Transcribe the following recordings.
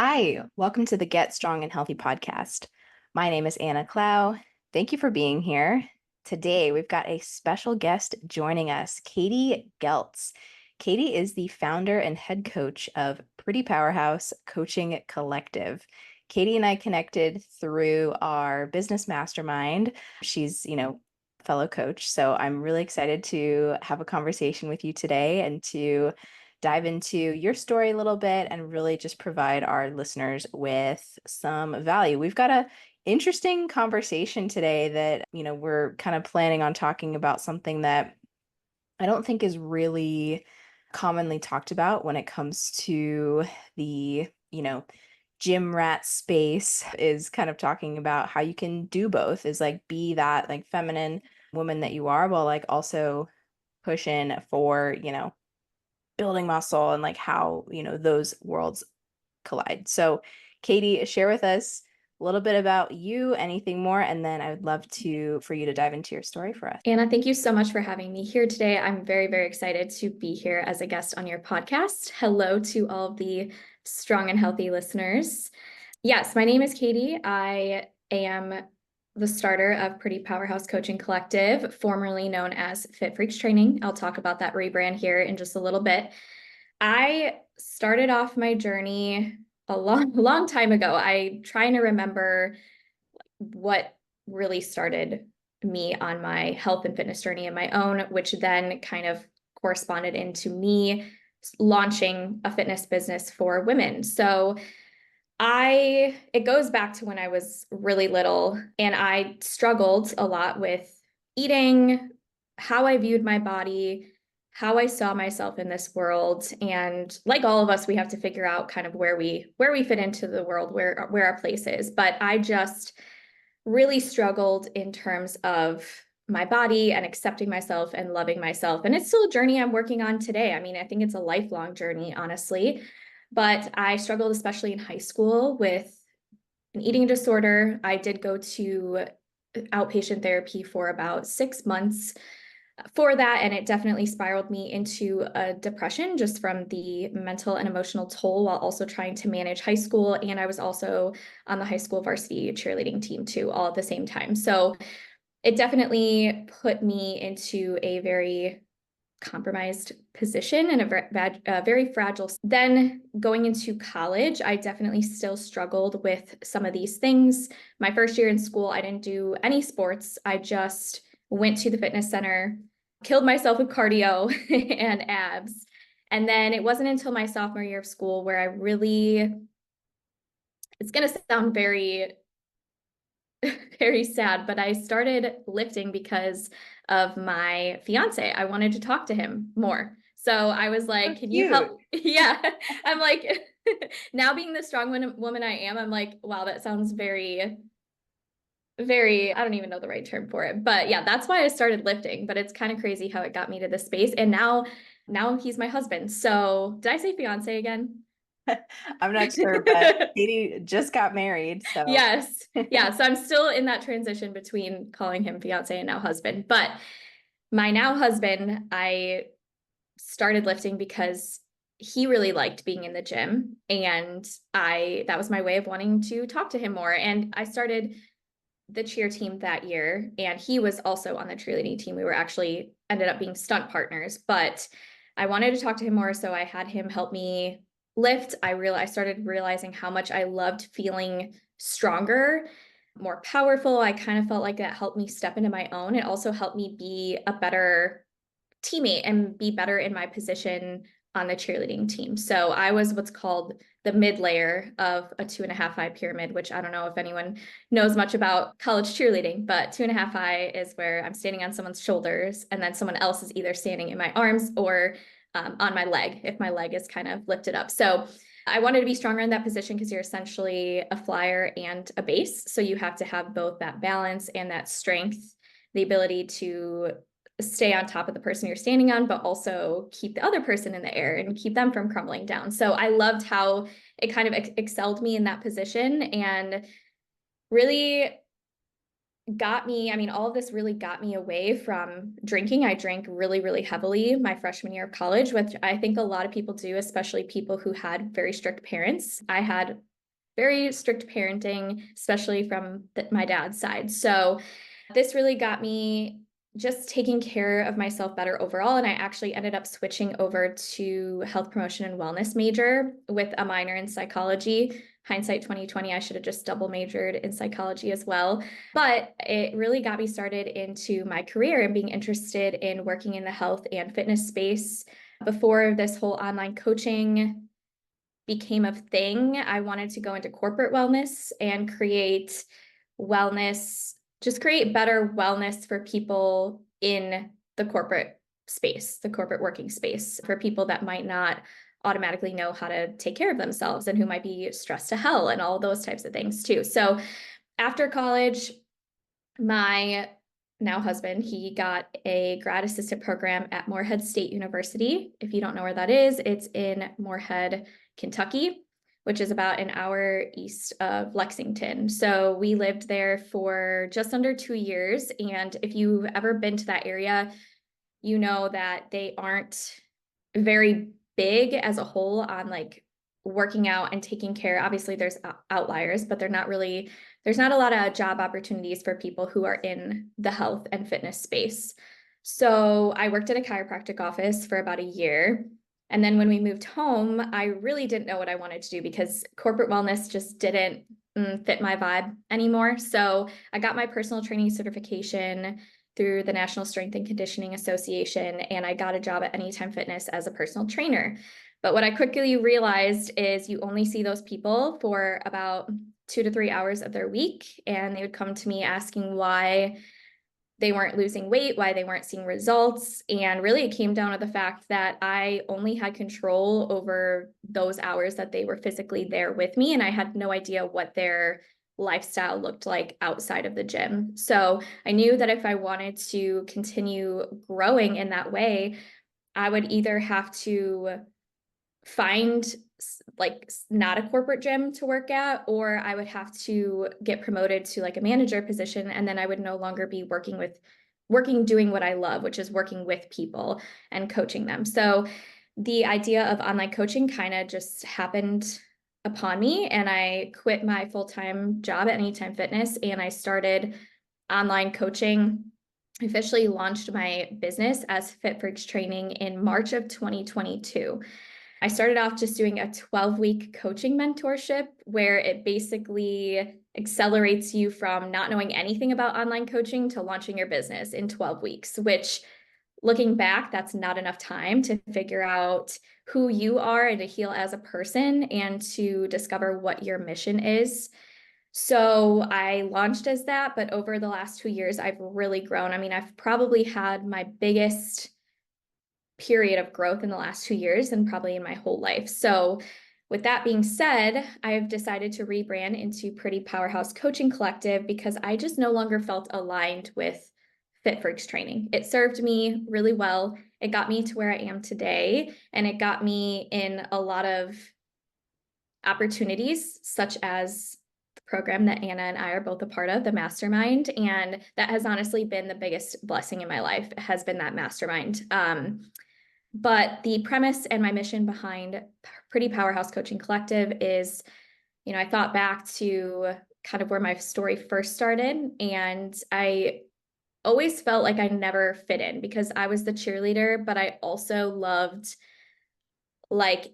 Hi, welcome to the Get Strong and Healthy podcast. My name is Anna Clow. Thank you for being here. Today, we've got a special guest joining us, Katy Goeltz. Katy is the founder and head coach of Pretty Powerhouse Coaching Collective. Katy and I connected through our business mastermind. She's, fellow coach. So I'm really excited to have a conversation with you today and to dive into your story a little bit and really just provide our listeners with some value. We've got a interesting conversation today that, we're kind of planning on talking about something that I don't think is really commonly talked about when it comes to the, gym rat space, is kind of talking about how you can do both, is like be that like feminine woman that you are, while like also push in for, building muscle and like how, those worlds collide. So, Katy, share with us a little bit about you, anything more, and then I would love for you to dive into your story for us. Anna, thank you so much for having me here today. I'm very, very excited to be here as a guest on your podcast. Hello to all of the strong and healthy listeners. Yes, my name is Katy. I am the starter of Pretty Powerhouse Coaching Collective, formerly known as Fit Freaks Training. I'll talk about that rebrand here in just a little bit. I started off my journey a long time ago. I trying to remember what really started me on my health and fitness journey of my own, which then kind of corresponded into me launching a fitness business for women. So it goes back to when I was really little and I struggled a lot with eating, how I viewed my body, how I saw myself in this world. And like all of us, we have to figure out kind of where we fit into the world, where our place is. But I just really struggled in terms of my body and accepting myself and loving myself. And it's still a journey I'm working on today. I mean, I think it's a lifelong journey, honestly. But I struggled, especially in high school, with an eating disorder. I did go to outpatient therapy for about 6 months for that, and it definitely spiraled me into a depression just from the mental and emotional toll, while also trying to manage high school. And I was also on the high school varsity cheerleading team too, all at the same time. So it definitely put me into a very compromised position and a very fragile. Then going into college, I definitely still struggled with some of these things. My first year in school, I didn't do any sports. I just went to the fitness center, killed myself with cardio and abs. And then it wasn't until my sophomore year of school where I really, it's going to sound very very sad, but I started lifting because of my fiance. I wanted to talk to him more. So I was like, So can you cute. help? Yeah. I'm like, now being the strong woman I am, I'm like, wow, that sounds very, very, I don't even know the right term for it. But yeah, that's why I started lifting. But it's kind of crazy how it got me to this space. And now he's my husband. So did I say fiance again? I'm not sure, but Katy just got married, so Yes. Yeah. So I'm still in that transition between calling him fiance and now husband. But my now husband, I started lifting because he really liked being in the gym. And that was my way of wanting to talk to him more. And I started the cheer team that year. And he was also on the cheerleading team. We were actually ended up being stunt partners, but I wanted to talk to him more. So I had him help me lift. I started realizing how much I loved feeling stronger, more powerful. I kind of felt like that helped me step into my own. It also helped me be a better teammate and be better in my position on the cheerleading team. So I was what's called the mid layer of a 2.5 high pyramid, which I don't know if anyone knows much about college cheerleading, but 2.5 high is where I'm standing on someone's shoulders and then someone else is either standing in my arms or on my leg, if my leg is kind of lifted up. So I wanted to be stronger in that position because you're essentially a flyer and a base. So you have to have both that balance and that strength, the ability to stay on top of the person you're standing on, but also keep the other person in the air and keep them from crumbling down. So I loved how it kind of excelled me in that position and really got me, I mean, all of this really got me away from drinking. I drank really, really heavily my freshman year of college, which I think a lot of people do, especially people who had very strict parents. I had very strict parenting, especially from my dad's side. So this really got me just taking care of myself better overall. And I actually ended up switching over to health promotion and wellness major with a minor in psychology. Hindsight 2020, I should have just double majored in psychology as well. But it really got me started into my career and being interested in working in the health and fitness space. Before this whole online coaching became a thing, I wanted to go into corporate wellness and create wellness, just create better wellness for people in the corporate space, the corporate working space, for people that might not automatically know how to take care of themselves and who might be stressed to hell and all those types of things too. So after college, my now husband, he got a grad assistant program at Morehead State University. If you don't know where that is, it's in Morehead, Kentucky, which is about an hour east of Lexington. So we lived there for just under 2 years. And if you've ever been to that area, you know that they aren't very big as a whole on like working out and taking care. Obviously, there's outliers, but there's not a lot of job opportunities for people who are in the health and fitness space. So I worked at a chiropractic office for about a year. And then when we moved home, I really didn't know what I wanted to do because corporate wellness just didn't fit my vibe anymore. So I got my personal training certification through the National Strength and Conditioning Association, and I got a job at Anytime Fitness as a personal trainer. But what I quickly realized is you only see those people for about 2 to 3 hours of their week, and they would come to me asking why they weren't losing weight, why they weren't seeing results. And really it came down to the fact that I only had control over those hours that they were physically there with me, and I had no idea what their lifestyle looked like outside of the gym. So I knew that if I wanted to continue growing in that way, I would either have to find like not a corporate gym to work at, or I would have to get promoted to like a manager position. And then I would no longer be doing what I love, which is working with people and coaching them. So the idea of online coaching kind of just happened upon me, and I quit my full-time job at Anytime Fitness and I started online coaching. I officially launched my business as Fit Freaks Training in March of 2022. I started off just doing a 12-week coaching mentorship where it basically accelerates you from not knowing anything about online coaching to launching your business in 12 weeks, which looking back, that's not enough time to figure out who you are and to heal as a person and to discover what your mission is. So I launched as that, but over the last 2 years, I've really grown. I mean, I've probably had my biggest period of growth in the last 2 years and probably in my whole life. So with that being said, I've decided to rebrand into Pretty Powerhouse Coaching Collective because I just no longer felt aligned with Fit Freaks Training. It served me really well. It got me to where I am today, and it got me in a lot of opportunities, such as the program that Anna and I are both a part of, the mastermind. And that has honestly been the biggest blessing in my life, has been that mastermind. But the premise and my mission behind Pretty Powerhouse Coaching Collective is, I thought back to kind of where my story first started, and I always felt like I never fit in because I was the cheerleader, but I also loved like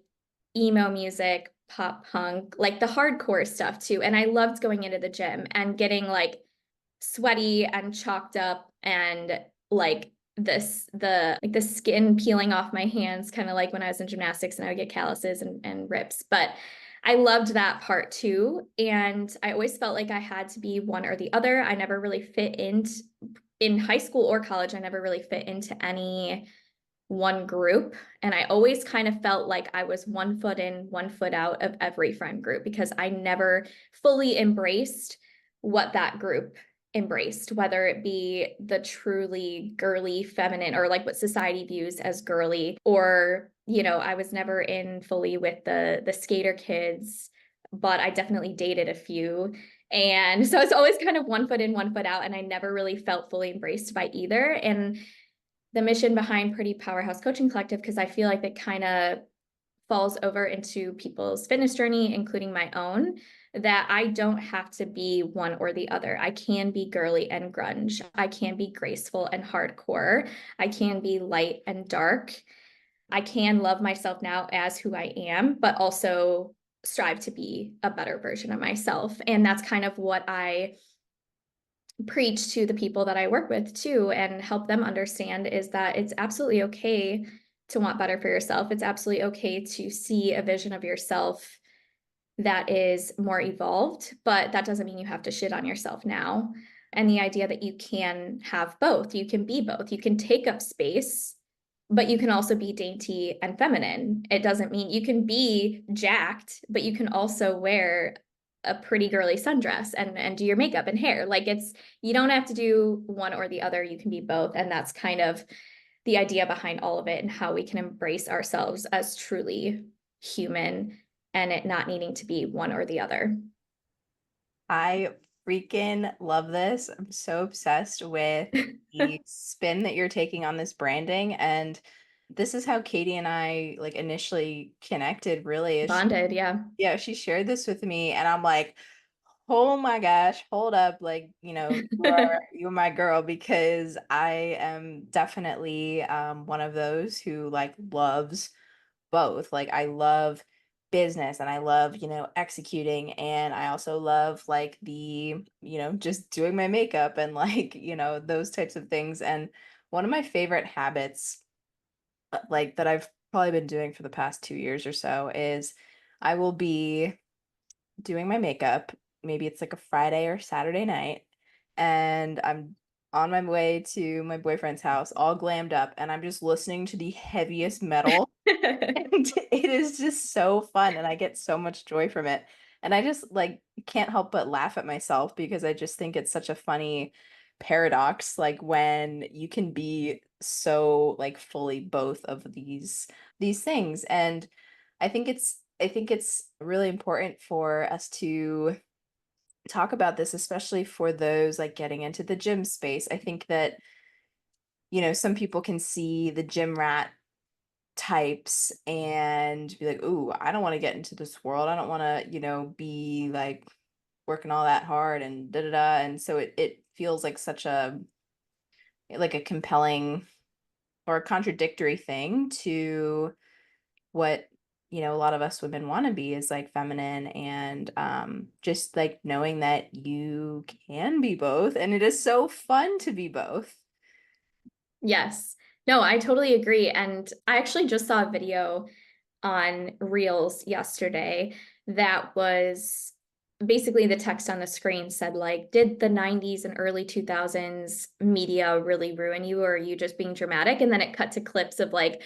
emo music, pop punk, like the hardcore stuff too. And I loved going into the gym and getting like sweaty and chalked up and like the skin peeling off my hands, kind of like when I was in gymnastics and I would get calluses and rips. But I loved that part too. And I always felt like I had to be one or the other. I never really fit in high school or college. I never really fit into any one group. And I always kind of felt like I was 1 foot in, 1 foot out of every friend group because I never fully embraced what that group embraced, whether it be the truly girly feminine or like what society views as girly, or, I was never in fully with the skater kids, but I definitely dated a few. And so it's always kind of 1 foot in, 1 foot out. And I never really felt fully embraced by either. And the mission behind Pretty Powerhouse Coaching Collective, because I feel like it kind of falls over into people's fitness journey, including my own, that I don't have to be one or the other. I can be girly and grunge. I can be graceful and hardcore. I can be light and dark. I can love myself now as who I am, but also strive to be a better version of myself. And that's kind of what I preach to the people that I work with too, and help them understand is that it's absolutely okay to want better for yourself. It's absolutely okay to see a vision of yourself that is more evolved, but that doesn't mean you have to shit on yourself now. And the idea that you can have both, you can be both, you can take up space, but you can also be dainty and feminine. It doesn't mean you can be jacked, but you can also wear a pretty girly sundress and do your makeup and hair. Like it's, you don't have to do one or the other, you can be both. And that's kind of the idea behind all of it and how we can embrace ourselves as truly human and it not needing to be one or the other. I freaking love this. I'm so obsessed with the spin that you're taking on this branding. And this is how Katie and I like initially connected, really, is Bonded, yeah. yeah, she shared this with me and I'm like, oh my gosh, hold up. Like, you're my girl because I am definitely one of those who like loves both. Like I love business and I love, executing and I also love like just doing my makeup and like, those types of things. And one of my favorite habits like that I've probably been doing for the past 2 years or so is I will be doing my makeup. Maybe it's like a Friday or Saturday night, and I'm on my way to my boyfriend's house, all glammed up, and I'm just listening to the heaviest metal. And it is just so fun, and I get so much joy from it. And I just like can't help but laugh at myself because I just think it's such a funny paradox, like when you can be so like fully both of these things. And I think it's really important for us to talk about this, especially for those like getting into the gym space. I think that, some people can see the gym rat types and be like, "Ooh, I don't want to get into this world. I don't want to, be like working all that hard and da da da." And so it feels like such a compelling or a contradictory thing to what a lot of us women want to be is like feminine and just like knowing that you can be both and it is so fun to be both. Yes. No, I totally agree. And I actually just saw a video on Reels yesterday that was basically the text on the screen said like, did the 90s and early 2000s media really ruin you or are you just being dramatic? And then it cut to clips of like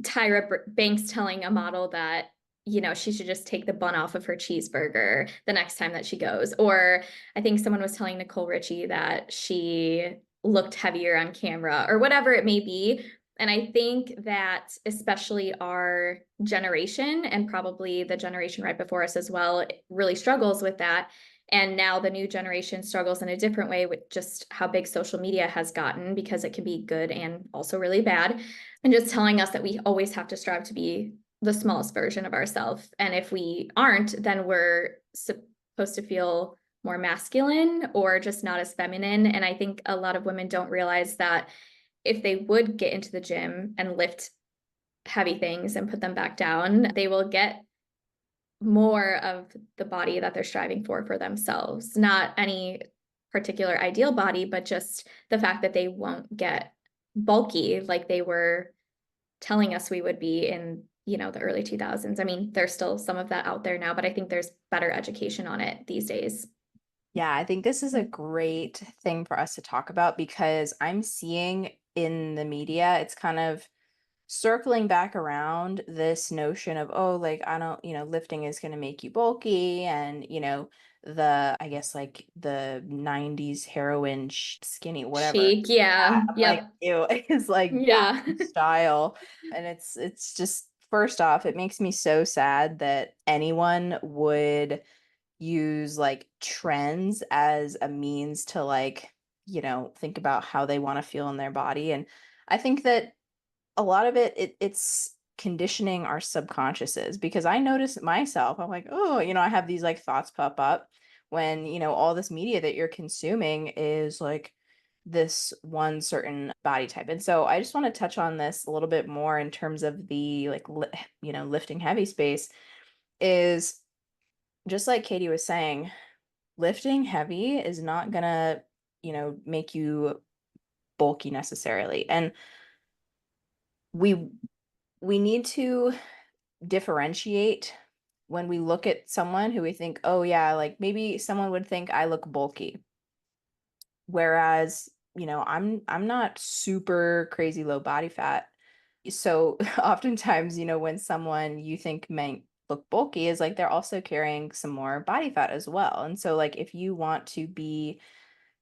Tyra Banks telling a model that she should just take the bun off of her cheeseburger the next time that she goes. Or I think someone was telling Nicole Richie that she looked heavier on camera or whatever it may be. And I think that especially our generation and probably the generation right before us as well really struggles with that. And now the new generation struggles in a different way with just how big social media has gotten because it can be good and also really bad. And just telling us that we always have to strive to be the smallest version of ourselves. And if we aren't, then we're supposed to feel more masculine or just not as feminine. And I think a lot of women don't realize that if they would get into the gym and lift heavy things and put them back down, they will get more of the body that they're striving for themselves. Not any particular ideal body, but just the fact that they won't get bulky like they were telling us we would be in the early 2000s. I mean, there's still some of that out there now, but I think there's better education on it these days. Yeah, I think this is a great thing for us to talk about because I'm seeing in the media it's kind of circling back around this notion of, oh, like I don't, lifting is going to make you bulky and, the I guess like the 90s heroin skinny whatever. Chic, yeah, I'm like, yep, ew, it's like yeah. Gangnam style. And it's just first off, it makes me so sad that anyone would use like trends as a means to like, think about how they want to feel in their body. And I think that a lot of it's conditioning our subconsciouses, because I notice myself, I'm like, oh, I have these like thoughts pop up when, all this media that you're consuming is like this one certain body type. And so I just want to touch on this a little bit more in terms of the like, lifting heavy space is just like Katie was saying, lifting heavy is not gonna, make you bulky necessarily. And we we need to differentiate when we look at someone who we think, oh yeah, like maybe someone would think I look bulky. Whereas, I'm not super crazy low body fat. So oftentimes, when someone you think might look bulky is like they're also carrying some more body fat as well. And so like if you want to be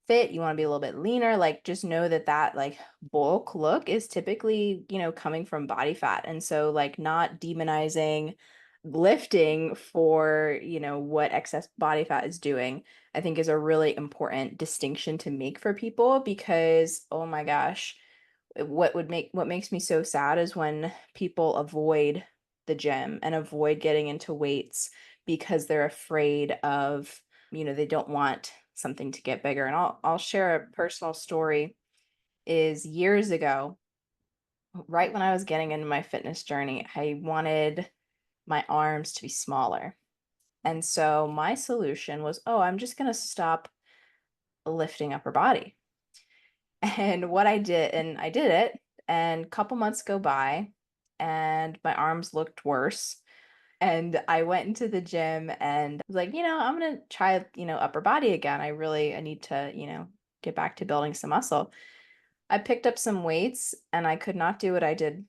fit, you want to be a little bit leaner, like just know that that like bulk look is typically, coming from body fat. And so like not demonizing lifting for, what excess body fat is doing, I think is a really important distinction to make for people because, oh my gosh, what makes me so sad is when people avoid the gym and avoid getting into weights because they're afraid of, they don't want something to get bigger. And I'll share a personal story is years ago, right when I was getting into my fitness journey, I wanted my arms to be smaller. And so my solution was, oh, I'm just going to stop lifting upper body. And what I did, and I did it, and a couple months go by, and my arms looked worse. And I went into the gym and was like, I'm gonna try, upper body again. I need to, get back to building some muscle. I picked up some weights and I could not do what I did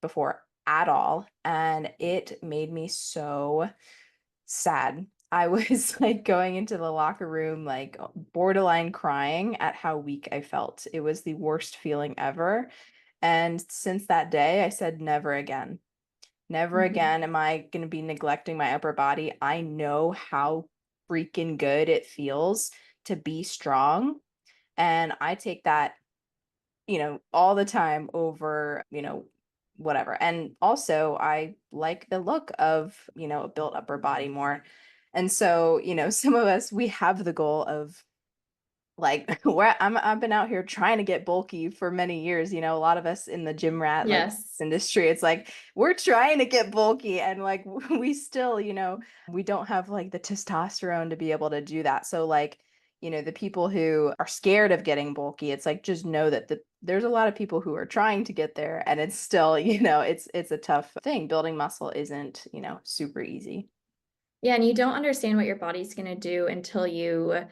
before at all. And it made me so sad. I was like going into the locker room, like borderline crying at how weak I felt. It was the worst feeling ever. And since that day, I said, never again. Never Mhm. again am I going to be neglecting my upper body. I know how freaking good it feels to be strong. And I take that, all the time over, whatever. And also, I like the look of, a built upper body more. And so, some of us, we have the goal of like where I've been out here trying to get bulky for many years, a lot of us in the gym rat like Yes. industry, it's like we're trying to get bulky and like we still, we don't have like the testosterone to be able to do that. So like, the people who are scared of getting bulky, it's like just know that there's a lot of people who are trying to get there and it's still, it's a tough thing. Building muscle isn't, super easy. Yeah, and you don't understand what your body's going to do until you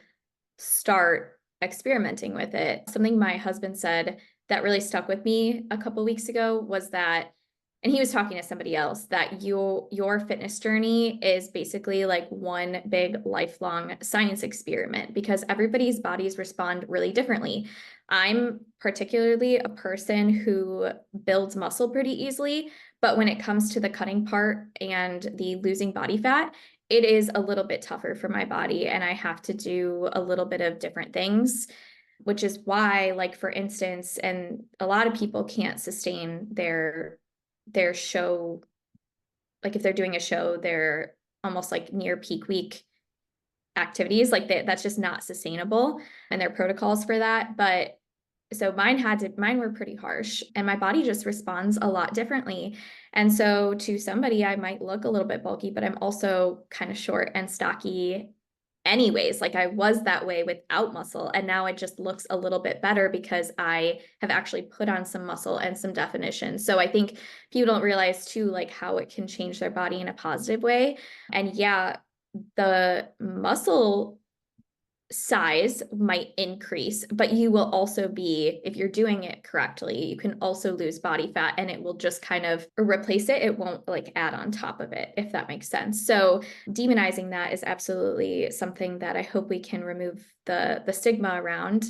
start experimenting with it. Something my husband said that really stuck with me a couple weeks ago was that, and he was talking to somebody else, that your fitness journey is basically like one big lifelong science experiment because everybody's bodies respond really differently. I'm particularly a person who builds muscle pretty easily, but when it comes to the cutting part and the losing body fat, it is a little bit tougher for my body and I have to do a little bit of different things, which is why, like, for instance, and a lot of people can't sustain their show, like if they're doing a show, they're almost like near peak week activities, like that's just not sustainable and there are protocols for that. But so mine were pretty harsh and my body just responds a lot differently. And so to somebody, I might look a little bit bulky, but I'm also kind of short and stocky anyways. Like I was that way without muscle. And now it just looks a little bit better because I have actually put on some muscle and some definition. So I think people don't realize too, like how it can change their body in a positive way. And yeah, the muscle size might increase, but you will also be, if you're doing it correctly, you can also lose body fat and it will just kind of replace it. It won't like add on top of it, if that makes sense. So demonizing that is absolutely something that I hope we can remove the stigma around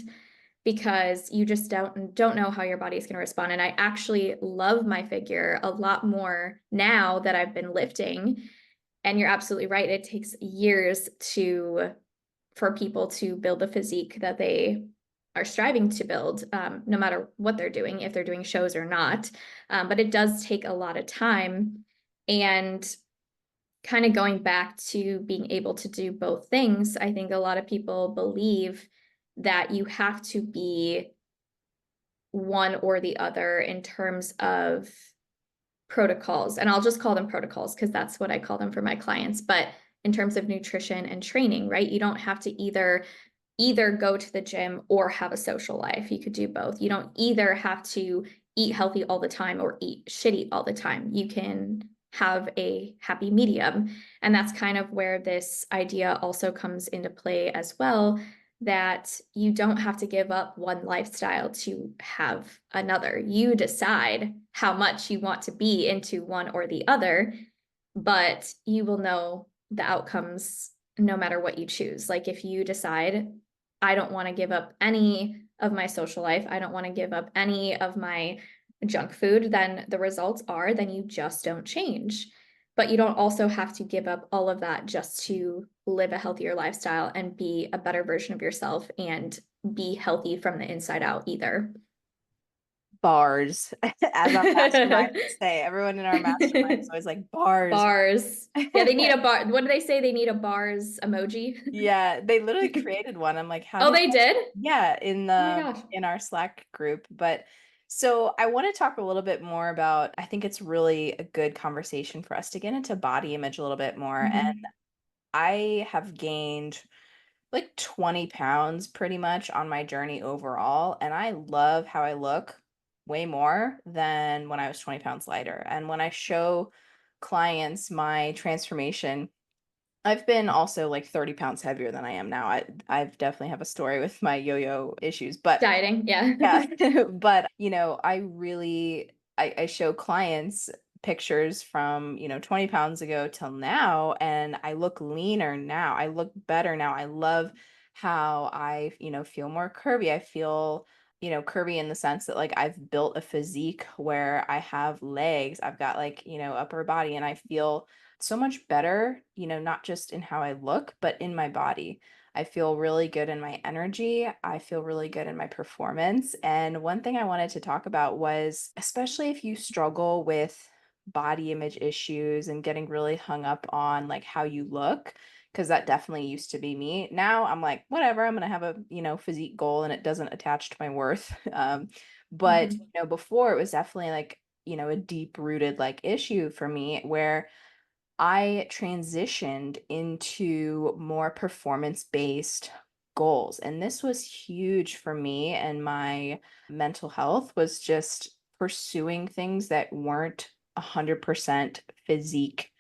because you just don't know how your body is going to respond. And I actually love my figure a lot more now that I've been lifting. And you're absolutely right. It takes years for people to build the physique that they are striving to build, no matter what they're doing, if they're doing shows or not. But it does take a lot of time. And kind of going back to being able to do both things, I think a lot of people believe that you have to be one or the other in terms of protocols. And I'll just call them protocols because that's what I call them for my clients. But in terms of nutrition and training, right? You don't have to either go to the gym or have a social life. You could do both. You don't either have to eat healthy all the time or eat shitty all the time. You can have a happy medium. And that's kind of where this idea also comes into play as well, that you don't have to give up one lifestyle to have another. You decide how much you want to be into one or the other, but you will know the outcomes no matter what you choose. Like if you decide, I don't want to give up any of my social life, I don't want to give up any of my junk food, then the results are, then you just don't change. But you don't also have to give up all of that just to live a healthier lifestyle and be a better version of yourself and be healthy from the inside out either. Bars, as our mastermind would say. Everyone in our mastermind is always like bars. Bars. Yeah, they need a bar. What do they say? They need a bars emoji. Yeah, they literally created one. I'm like, how Oh, did they did? yeah, Oh my gosh. in our Slack group. But so I want to talk a little bit more about, I think it's really a good conversation for us to get into body image a little bit more. And Mhm. I have gained like 20 pounds pretty much on my journey overall. And I love how I look way more than when I was 20 pounds lighter. And when I show clients my transformation, I've been also like 30 pounds heavier than I am now. I've definitely have a story with my yo-yo issues, but Dieting, yeah. yeah, but I really I show clients pictures from, 20 pounds ago till now, and I look leaner now. I look better now. I love how I, feel more curvy. I feel, curvy in the sense that like I've built a physique where I have legs, I've got like, upper body, and I feel so much better, not just in how I look, but in my body. I feel really good in my energy. I feel really good in my performance. And one thing I wanted to talk about was, especially if you struggle with body image issues and getting really hung up on like how you look, because that definitely used to be me. Now I'm like, whatever, I'm gonna have a, physique goal and it doesn't attach to my worth. But Mhm. before it was definitely like, a deep rooted like issue for me where I transitioned into more performance-based goals. And this was huge for me, and my mental health was just pursuing things that weren't 100% physique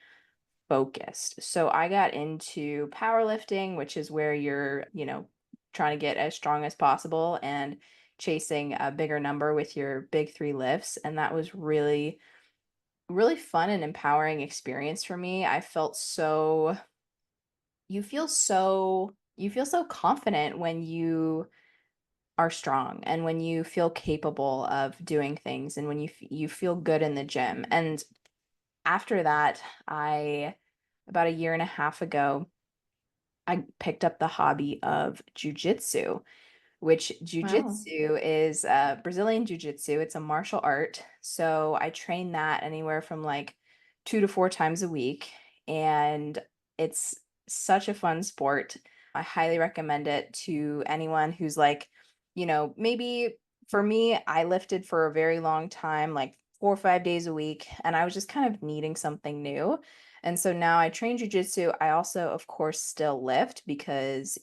focused. So I got into powerlifting, which is where you're, trying to get as strong as possible and chasing a bigger number with your big three lifts. And that was really fun and empowering experience for me. I felt so you feel so confident when you are strong and when you feel capable of doing things and when you feel good in the gym. And after that, I about a year and a half ago, I picked up the hobby of jujitsu, which Wow. jujitsu is Brazilian jiu-jitsu. It's a martial art. So I train that anywhere from like 2 to 4 times a week. And it's such a fun sport. I highly recommend it to anyone who's like, maybe for me, I lifted for a very long time, like 4 or 5 days a week, and I was just kind of needing something new. And so now I train jujitsu. I also, of course, still lift because,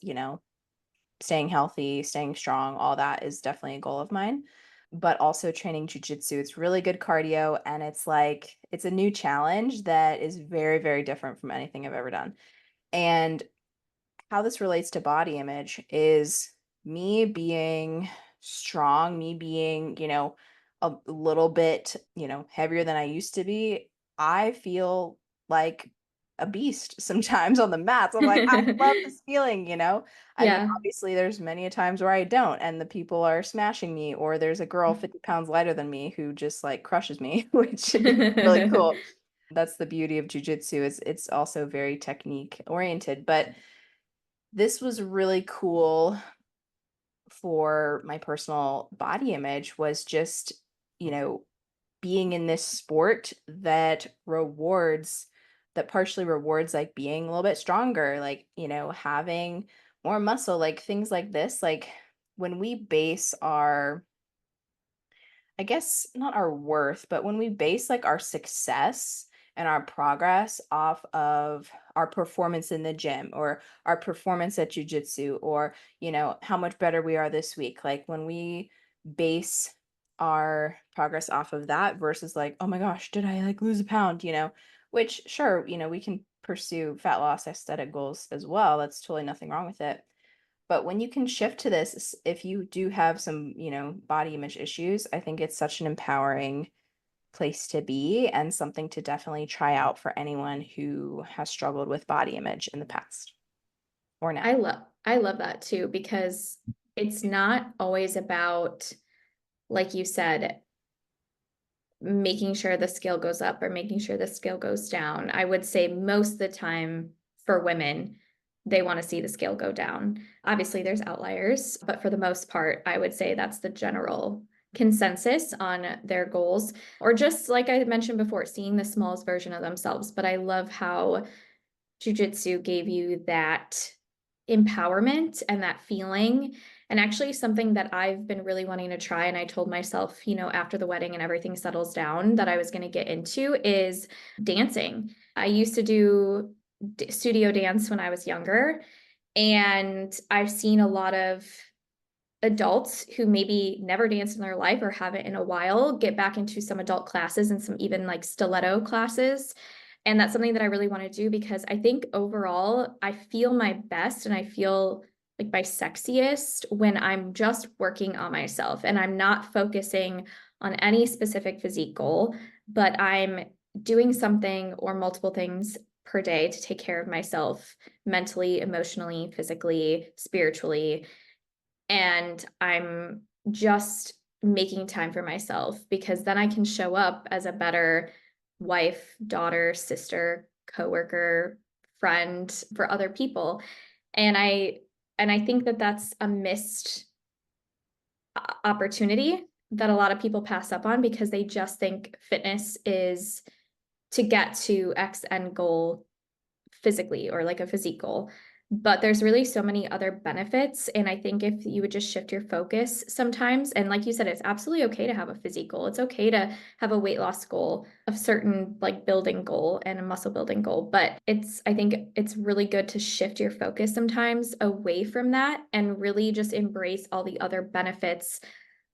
staying healthy, staying strong, all that is definitely a goal of mine. But also training jujitsu, it's really good cardio, and it's like it's a new challenge that is very, very different from anything I've ever done. And how this relates to body image is me being strong, me being, a little bit, heavier than I used to be. I feel like a beast sometimes on the mats. I'm like, I love this feeling. I mean, Yeah. obviously there's many a times where I don't, and the people are smashing me, or there's a girl 50 pounds lighter than me who just like crushes me, which is really cool. That's the beauty of jujitsu, is it's also very technique oriented. But this was really cool for my personal body image was just, you know, being in this sport that partially rewards like being a little bit stronger, like, having more muscle, like things like this. Like when we base our, I guess not our worth, but when we base like our success and our progress off of our performance in the gym or our performance at jujitsu or, how much better we are this week. Like when we base our progress off of that versus like, oh my gosh, did I like lose a pound, which sure, we can pursue fat loss aesthetic goals as well. That's totally nothing wrong with it. But when you can shift to this, if you do have some, body image issues, I think it's such an empowering place to be and something to definitely try out for anyone who has struggled with body image in the past or now. I love that too, because it's not always about, like you said, making sure the scale goes up or making sure the scale goes down. I would say most of the time for women, they want to see the scale go down. Obviously, there's outliers, but for the most part, I would say that's the general consensus on their goals, or just like I mentioned before, seeing the smallest version of themselves. But I love how jujitsu gave you that empowerment and that feeling. And actually, something that I've been really wanting to try, and I told myself, after the wedding and everything settles down, that I was going to get into is dancing. I used to do studio dance when I was younger, and I've seen a lot of adults who maybe never danced in their life or haven't in a while get back into some adult classes and some even like stiletto classes. And that's something that I really want to do, because I think overall I feel my best and I feel like my sexiest when I'm just working on myself and I'm not focusing on any specific physique goal, but I'm doing something or multiple things per day to take care of myself mentally, emotionally, physically, spiritually. And I'm just making time for myself, because then I can show up as a better wife, daughter, sister, coworker, friend for other people. And I think that that's a missed opportunity that a lot of people pass up on, because they just think fitness is to get to X end goal physically, or like a physique goal. But there's really so many other benefits. And I think if you would just shift your focus sometimes, and like you said, it's absolutely okay to have a physique goal. It's okay to have a weight loss goal, a certain like building goal and a muscle building goal. But I think it's really good to shift your focus sometimes away from that and really just embrace all the other benefits,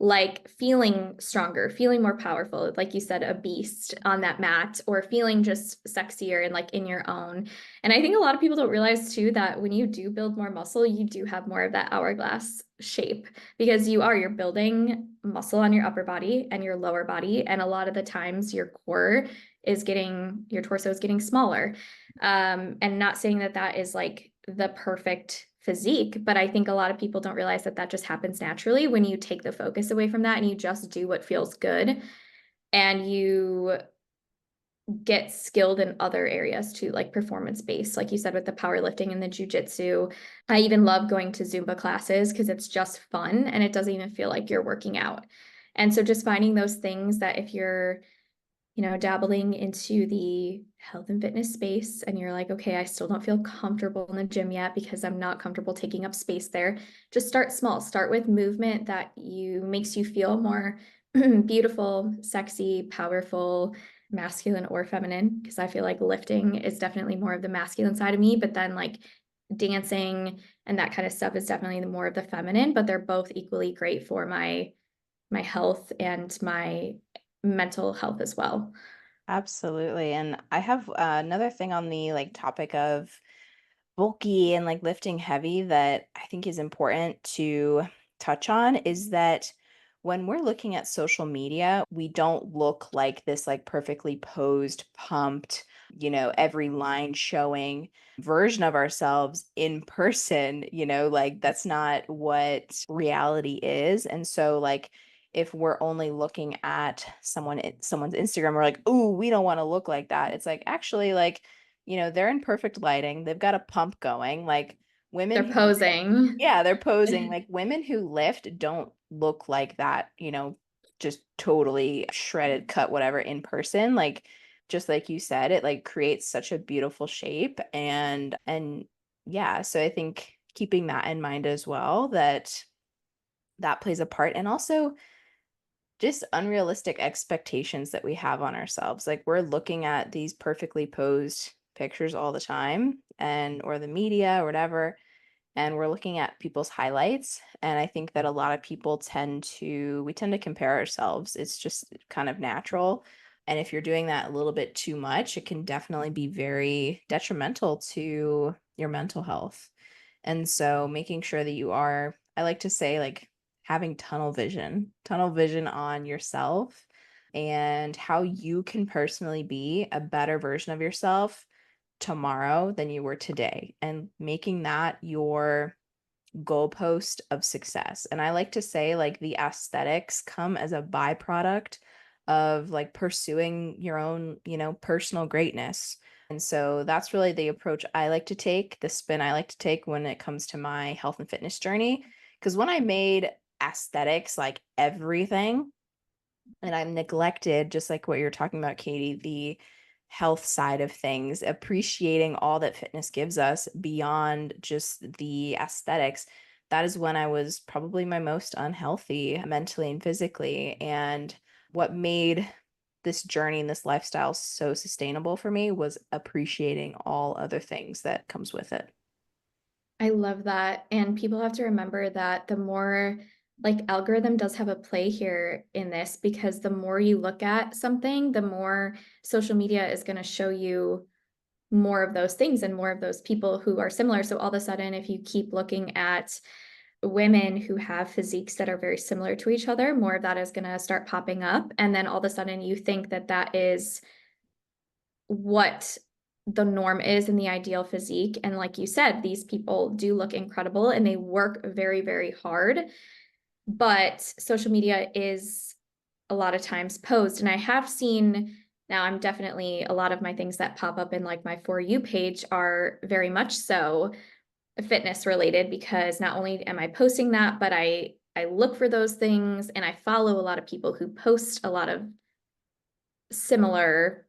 like feeling stronger, feeling more powerful, like you said, a beast on that mat, or feeling just sexier and like in your own. And I think a lot of people don't realize too that when you do build more muscle, you do have more of that hourglass shape, because you're building muscle on your upper body and your lower body. And a lot of the times your your torso is getting smaller. And not saying that that is like the perfect physique, but I think a lot of people don't realize that that just happens naturally when you take the focus away from that and you just do what feels good, and you get skilled in other areas too, like performance based, like you said, with the powerlifting and the jujitsu. I even love going to Zumba classes because it's just fun and it doesn't even feel like you're working out. And so just finding those things that if you're dabbling into the health and fitness space and you're like, okay, I still don't feel comfortable in the gym yet because I'm not comfortable taking up space there. Just start small. Start with movement that makes you feel more beautiful, sexy, powerful, masculine or feminine. Because I feel like lifting is definitely more of the masculine side of me, but then like dancing and that kind of stuff is definitely more of the feminine, but they're both equally great for my health and my mental health as well. Absolutely. And I have another thing on the like topic of bulky and like lifting heavy that I think is important to touch on is that when we're looking at social media, we don't look like this like perfectly posed, pumped, every line showing version of ourselves in person, like that's not what reality is. And so like if we're only looking at someone's Instagram, we're like, "Ooh, we don't want to look like that." It's like actually like they're in perfect lighting. They've got a pump going. Like women They're who posing. yeah, they're posing. Like women who lift don't look like that, just totally shredded, cut, whatever in person. Like just like you said, it like creates such a beautiful shape and yeah, so I think keeping that in mind as well, that plays a part. And also just unrealistic expectations that we have on ourselves. Like we're looking at these perfectly posed pictures all the time and or the media or whatever, and we're looking at people's highlights, and I think that a lot of people tend to compare ourselves. It's just kind of natural, and if you're doing that a little bit too much, it can definitely be very detrimental to your mental health. And so making sure that you are, I like to say, like having tunnel vision on yourself and how you can personally be a better version of yourself tomorrow than you were today, and making that your goalpost of success. And I like to say, like, the aesthetics come as a byproduct of like pursuing your own, personal greatness. And so that's really the approach I like to take, the spin I like to take when it comes to my health and fitness journey. Because when I made aesthetics like everything, and I'm neglected, just like what you're talking about, Katie, the health side of things, appreciating all that fitness gives us beyond just the aesthetics. That is when I was probably my most unhealthy mentally and physically. And what made this journey and this lifestyle so sustainable for me was appreciating all other things that comes with it. I love that. And people have to remember that the more, like, algorithm does have a play here in this, because the more you look at something, the more social media is going to show you more of those things and more of those people who are similar. So all of a sudden, if you keep looking at women who have physiques that are very similar to each other, more of that is going to start popping up. And then all of a sudden you think that that is what the norm is in the ideal physique. And like you said, these people do look incredible and they work very, very hard. But social media is a lot of times posed. And I have seen, now I'm definitely, a lot of my things that pop up in like my For You page are very much so fitness related, because not only am I posting that, but I look for those things and I follow a lot of people who post a lot of similar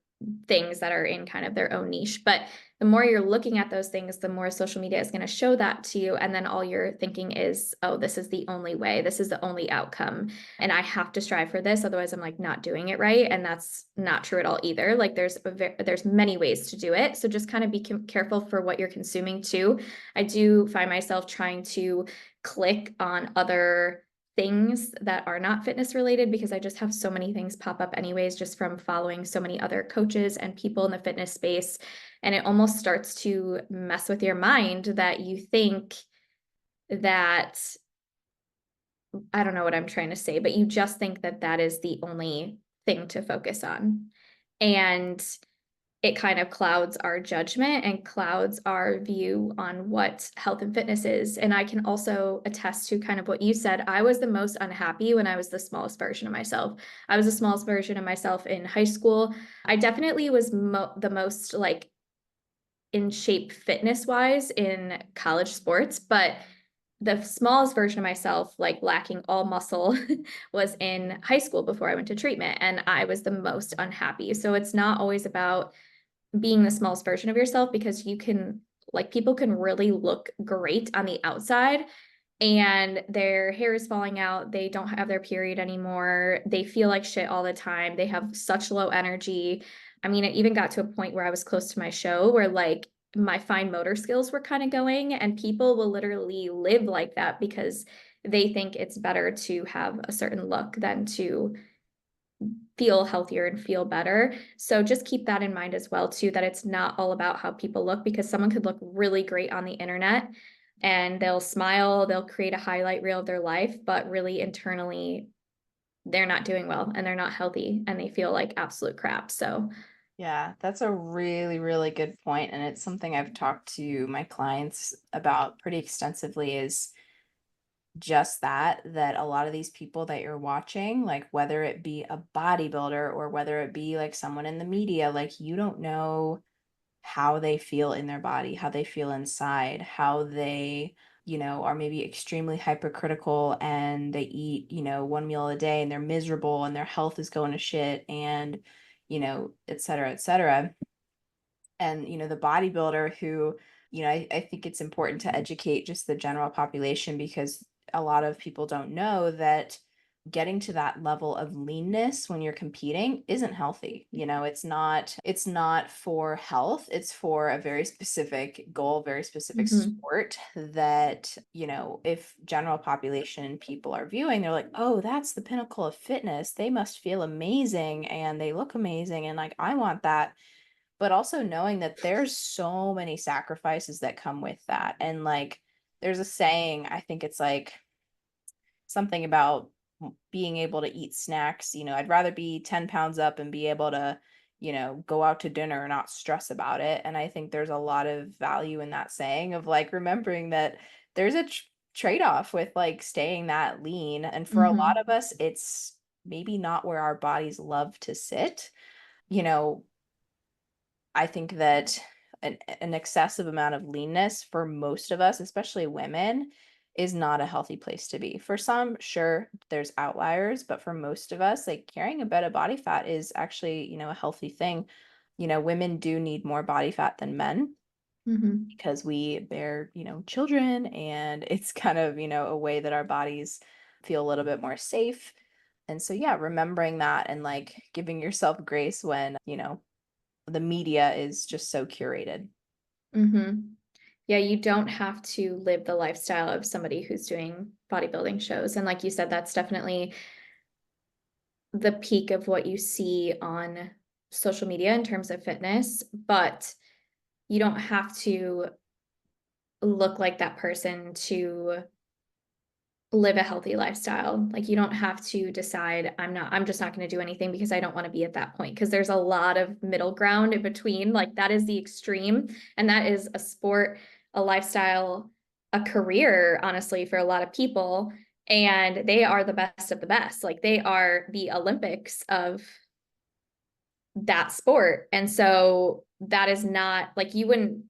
things that are in kind of their own niche. But the more you're looking at those things, the more social media is going to show that to you. And then all you're thinking is, oh, this is the only way. This is the only outcome. And I have to strive for this. Otherwise, I'm like not doing it right. And that's not true at all either. Like there's many ways to do it. So just kind of be careful for what you're consuming too. I do find myself trying to click on other things that are not fitness related, because I just have so many things pop up anyways, just from following so many other coaches and people in the fitness space. And it almost starts to mess with your mind that you think that, I don't know what I'm trying to say, but you just think that that is the only thing to focus on. And it kind of clouds our judgment and clouds our view on what health and fitness is. And I can also attest to kind of what you said. I was the most unhappy when I was the smallest version of myself. I was the smallest version of myself in high school. I definitely was the most like in shape fitness wise in college sports, but the smallest version of myself, like lacking all muscle, was in high school before I went to treatment. And I was the most unhappy. So it's not always about being the smallest version of yourself, because you can, like, people can really look great on the outside and their hair is falling out, they don't have their period anymore, they feel like shit all the time, they have such low energy. I mean, it even got to a point where I was close to my show where like my fine motor skills were kind of going, and people will literally live like that because they think it's better to have a certain look than to feel healthier and feel better. So just keep that in mind as well too, that it's not all about how people look, because someone could look really great on the internet and they'll smile, they'll create a highlight reel of their life, but really internally they're not doing well and they're not healthy and they feel like absolute crap. So Yeah, that's a really, really good point, and it's something I've talked to my clients about pretty extensively, is just that a lot of these people that you're watching, like whether it be a bodybuilder or whether it be like someone in the media, like you don't know how they feel in their body, how they feel inside, how they, are maybe extremely hypercritical and they eat, one meal a day and they're miserable and their health is going to shit and, et cetera, et cetera. And, the bodybuilder who, I think it's important to educate just the general population because a lot of people don't know that getting to that level of leanness when you're competing isn't healthy. It's not for health. It's for a very specific goal, very specific Mm-hmm. sport that, if general population people are viewing, they're like, "Oh, that's the pinnacle of fitness. They must feel amazing and they look amazing and like I want that." But also knowing that there's so many sacrifices that come with that. And like there's a saying, I think it's like something about being able to eat snacks. I'd rather be 10 pounds up and be able to, go out to dinner and not stress about it. And I think there's a lot of value in that saying of like remembering that there's a trade-off with like staying that lean. And for a lot Mm-hmm. of us, it's maybe not where our bodies love to sit. You know, I think that an excessive amount of leanness for most of us, especially women, is not a healthy place to be. For some, sure, there's outliers, but for most of us, like carrying a bit of body fat is actually, a healthy thing. Women do need more body fat than men Mm-hmm. because we bear, children, and it's kind of, a way that our bodies feel a little bit more safe. And so, yeah, remembering that and like giving yourself grace when, the media is just so curated. Mm-hmm. Yeah, you don't have to live the lifestyle of somebody who's doing bodybuilding shows. And like you said, that's definitely the peak of what you see on social media in terms of fitness, but you don't have to look like that person to live a healthy lifestyle. Like you don't have to decide I'm just not going to do anything because I don't want to be at that point because there's a lot of middle ground in between. Like that is the extreme and that is a sport, a lifestyle, a career honestly for a lot of people and they are the best of the best. Like they are the Olympics of that sport. And so that is not like you wouldn't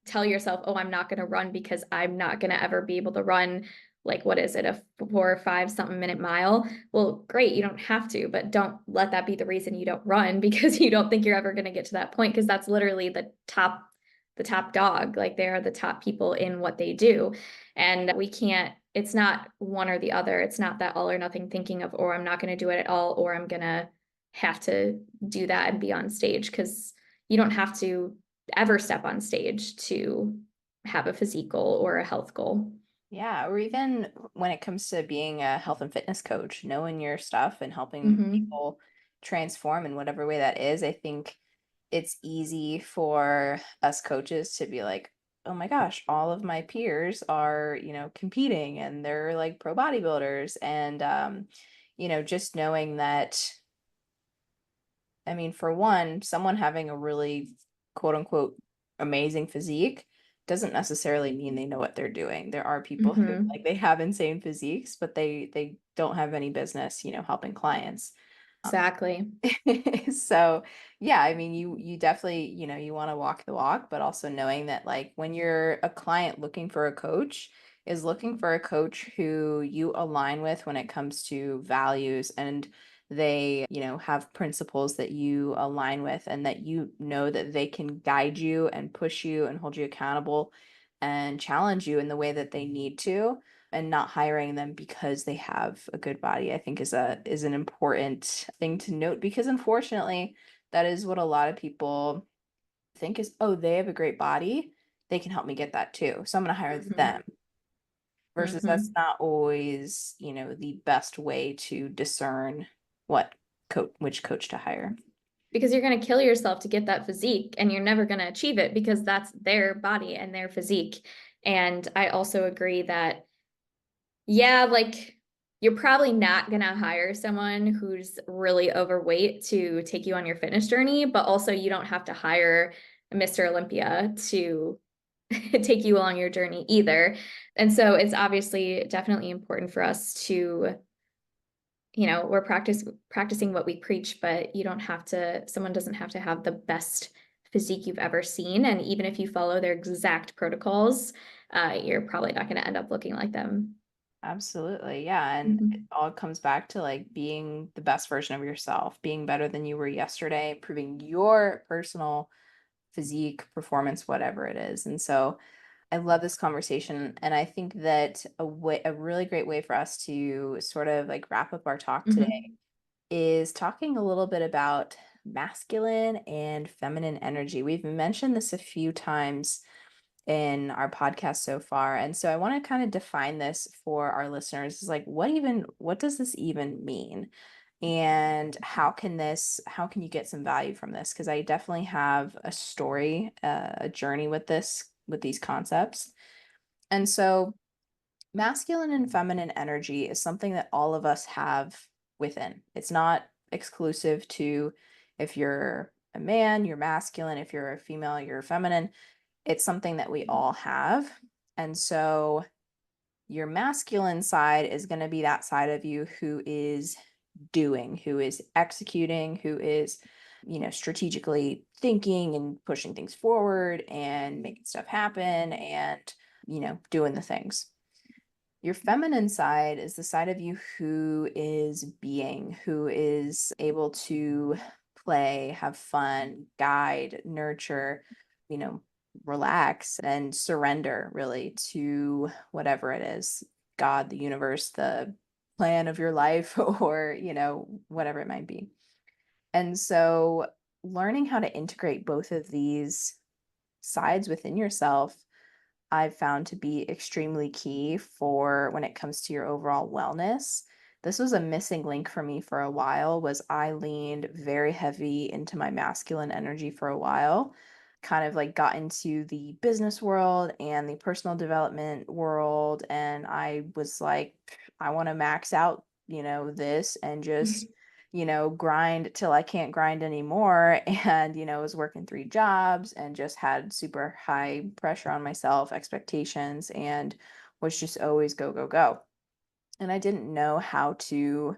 tell yourself, oh, I'm not going to run because I'm not going to ever be able to run like what is it, a 4 or 5 something minute mile? Well, great, you don't have to, but don't let that be the reason you don't run because you don't think you're ever going to get to that point because that's literally the top dog. Like they are the top people in what they do. And we can't, it's not one or the other. It's not that all or nothing thinking of, or I'm not going to do it at all, or I'm going to have to do that and be on stage because you don't have to ever step on stage to have a physique goal or a health goal. Yeah, or even when it comes to being a health and fitness coach, knowing your stuff and helping Mm-hmm. people transform in whatever way that is, I think it's easy for us coaches to be like, oh my gosh, all of my peers are, competing and they're like pro bodybuilders. And, just knowing that I mean, for one, someone having a really quote unquote amazing physique doesn't necessarily mean they know what they're doing. There are people who Mm-hmm. like they have insane physiques, but they don't have any business, helping clients. Um, Exactly. so yeah, I mean you definitely, you want to walk the walk, but also knowing that like when you're a client looking for a coach is looking for a coach who you align with when it comes to values and they, have principles that you align with and that you know that they can guide you and push you and hold you accountable and challenge you in the way that they need to and not hiring them because they have a good body, I think is an important thing to note because unfortunately that is what a lot of people think is, oh, they have a great body, they can help me get that too. So I'm going to hire Mm-hmm. them versus that's Mm-hmm. not always, the best way to discern what which coach to hire. Because you're going to kill yourself to get that physique and you're never going to achieve it because that's their body and their physique. And I also agree that, yeah, like you're probably not going to hire someone who's really overweight to take you on your fitness journey, but also you don't have to hire Mr. Olympia to take you along your journey either. And so it's obviously definitely important for us to, we're practicing what we preach, but you don't have to, someone doesn't have to have the best physique you've ever seen. And even if you follow their exact protocols, you're probably not going to end up looking like them. Absolutely. Yeah. And it Mhm. all comes back to like being the best version of yourself, being better than you were yesterday, improving your personal physique, performance, whatever it is. And so I love this conversation. And I think that a really great way for us to sort of like wrap up our talk today Mhm. is talking a little bit about masculine and feminine energy. We've mentioned this a few times in our podcast so far. And so I want to kind of define this for our listeners. Is like what does this even mean? And how can you get some value from this? Because I definitely have a story, a journey with these concepts. And so masculine and feminine energy is something that all of us have within. It's not exclusive to if you're a man, you're masculine, if you're a female, you're feminine. It's something that we all have. And so your masculine side is going to be that side of you who is doing, who is executing, who is, strategically thinking and pushing things forward and making stuff happen and, doing the things. Your feminine side is the side of you who is being, who is able to play, have fun, guide, nurture, you know, relax and surrender really to whatever it is, God, the universe, the plan of your life, or, whatever it might be. And so learning how to integrate both of these sides within yourself I've found to be extremely key for when it comes to your overall wellness. This was a missing link for me for a while was I leaned very heavy into my masculine energy for a while, kind of like got into the business world and the personal development world and I was like I want to max out, this and just grind till I can't grind anymore. And, was working three jobs and just had super high pressure on myself, expectations, and was just always go, go, go. And I didn't know how to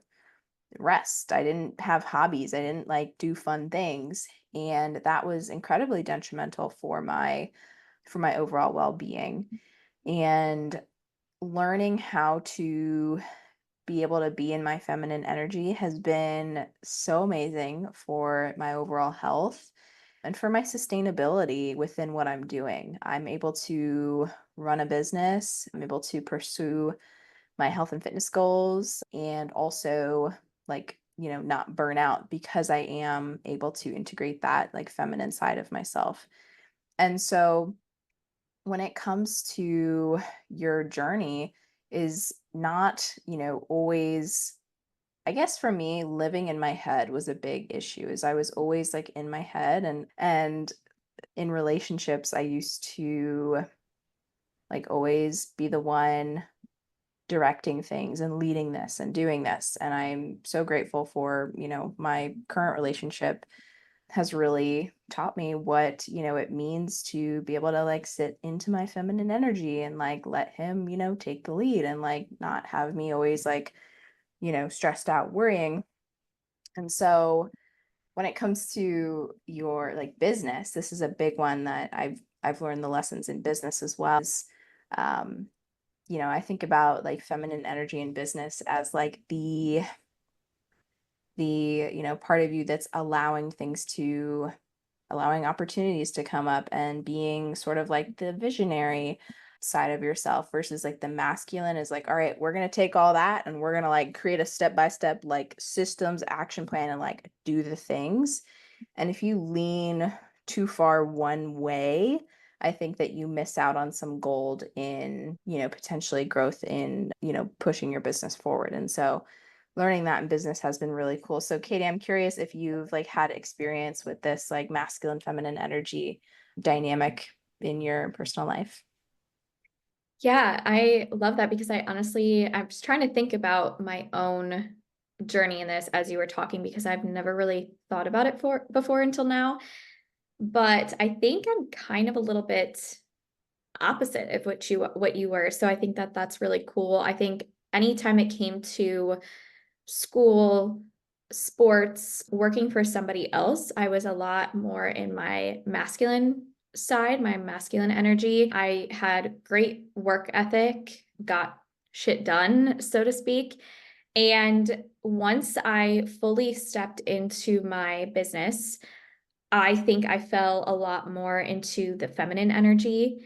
rest. I didn't have hobbies. I didn't like do fun things. And that was incredibly detrimental for my overall well-being. And learning how to be able to be in my feminine energy has been so amazing for my overall health and for my sustainability within what I'm doing. I'm able to run a business, I'm able to pursue my health and fitness goals, and also, like, not burn out because I am able to integrate that like feminine side of myself. And so, when it comes to your journey, is not, always I guess for me, living in my head was a big issue, is I was always like in my head and in relationships, I used to like always be the one directing things and leading this and doing this. And I'm so grateful for, my current relationship has really taught me what, it means to be able to like sit into my feminine energy and like let him, take the lead and like not have me always like, stressed out worrying. And so when it comes to your like business, this is a big one that I've learned the lessons in business as well. Um, I think about like feminine energy in business as like the part of you that's allowing opportunities to come up and being sort of like the visionary side of yourself versus like the masculine is like, all right, we're going to take all that and we're going to like create a step by step like systems action plan and like do the things. And if you lean too far one way, I think that you miss out on some gold in, potentially growth in, pushing your business forward. And so learning that in business has been really cool. So Katie, I'm curious if you've like had experience with this like masculine feminine energy dynamic in your personal life. Yeah, I love that because I was trying to think about my own journey in this as you were talking because I've never really thought about it for before until now. But I think I'm kind of a little bit opposite of what you were. So I think that's really cool. I think anytime it came to school, sports, working for somebody else, I was a lot more in my masculine side, my masculine energy. I had great work ethic, got shit done, so to speak. And once I fully stepped into my business, I think I fell a lot more into the feminine energy,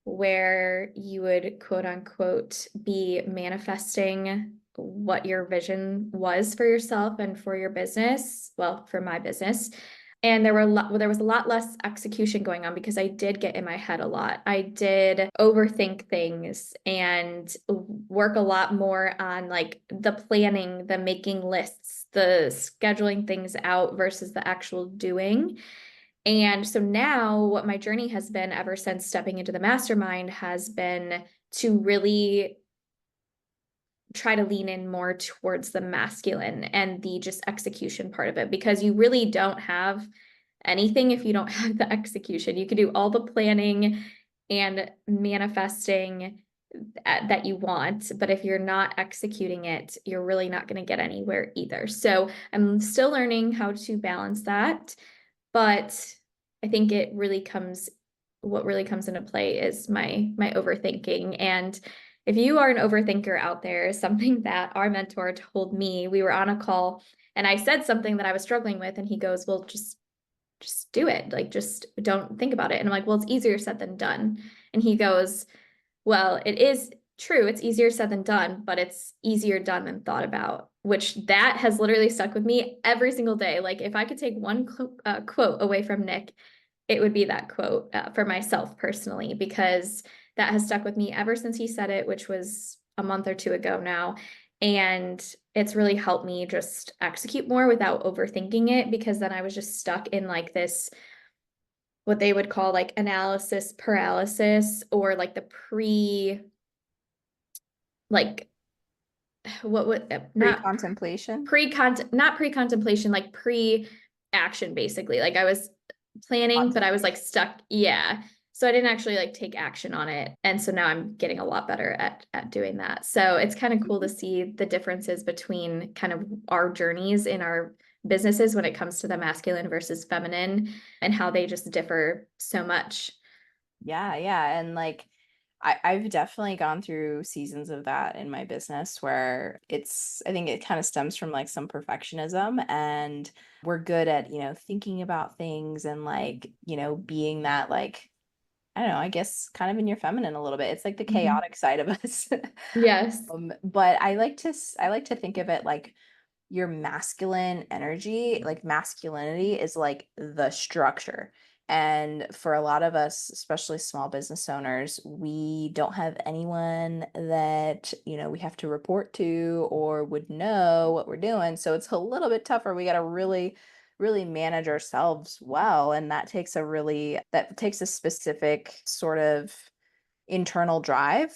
where you would quote unquote be manifesting what your vision was for yourself and for your business. Well, for my business. And there was a lot less execution going on because I did get in my head a lot. I did overthink things and work a lot more on like the planning, the making lists, the scheduling things out versus the actual doing. And so now, what my journey has been ever since stepping into the mastermind has been to really try to lean in more towards the masculine and the just execution part of it, because you really don't have anything if you don't have the execution. You can do all the planning and manifesting that you want, but if you're not executing it, you're really not going to get anywhere either. So I'm still learning how to balance that. But I think what really comes into play is my overthinking. And if you are an overthinker out there, something that our mentor told me, we were on a call and I said something that I was struggling with, and he goes, well, just do it. Like, just don't think about it. And I'm like, well, it's easier said than done. And he goes, well, it is true. It's easier said than done, but it's easier done than thought about, which that has literally stuck with me every single day. Like if I could take one quote away from Nick, it would be that quote for myself personally, because that has stuck with me ever since he said it, which was a month or two ago now. And it's really helped me just execute more without overthinking it, because then I was just stuck in like this what they would call like analysis paralysis, or like the like what would not Pre-contemplation. not pre-contemplation, like pre-action basically. Like I was planning, but I was like stuck. Yeah. So I didn't actually like take action on it. And so now I'm getting a lot better at doing that. So it's kind of cool to see the differences between kind of our journeys in our businesses when it comes to the masculine versus feminine, and how they just differ so much. Yeah, yeah. And like I've definitely gone through seasons of that in my business where I think it kind of stems from like some perfectionism, and we're good at, thinking about things and like, being that like, I don't know, I guess kind of in your feminine a little bit. It's like the Mhm. chaotic side of us. Yes. But I like to think of it like your masculine energy, like masculinity is like the structure. And for a lot of us, especially small business owners, we don't have anyone that, we have to report to or would know what we're doing. So it's a little bit tougher. We got to really, really manage ourselves well. And that takes a specific sort of internal drive,